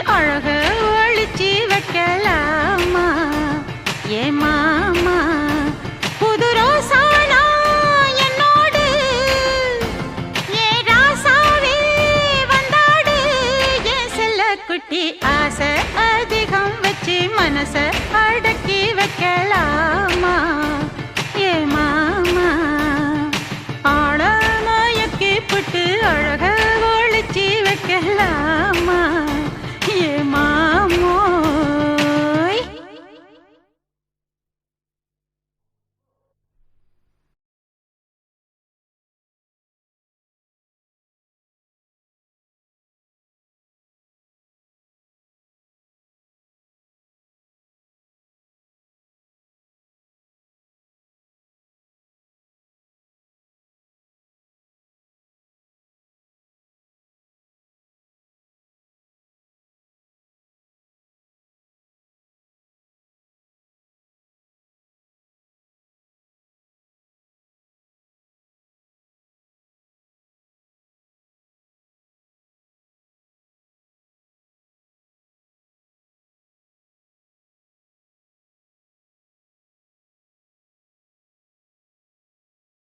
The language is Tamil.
அழக ஒளிச்சி வைக்கலாமா ஏ மாமா புது ரோசானா என்னோடு ஏ ராசாவே வந்தாடு என் செல்ல குட்டி ஆசை அதிகம் வச்சு மனச அடக்கி வைக்கலாமா ஏ மாமா ஆழ மயக்கி புட்டு அழக ஒளிச்சி வைக்கலாமா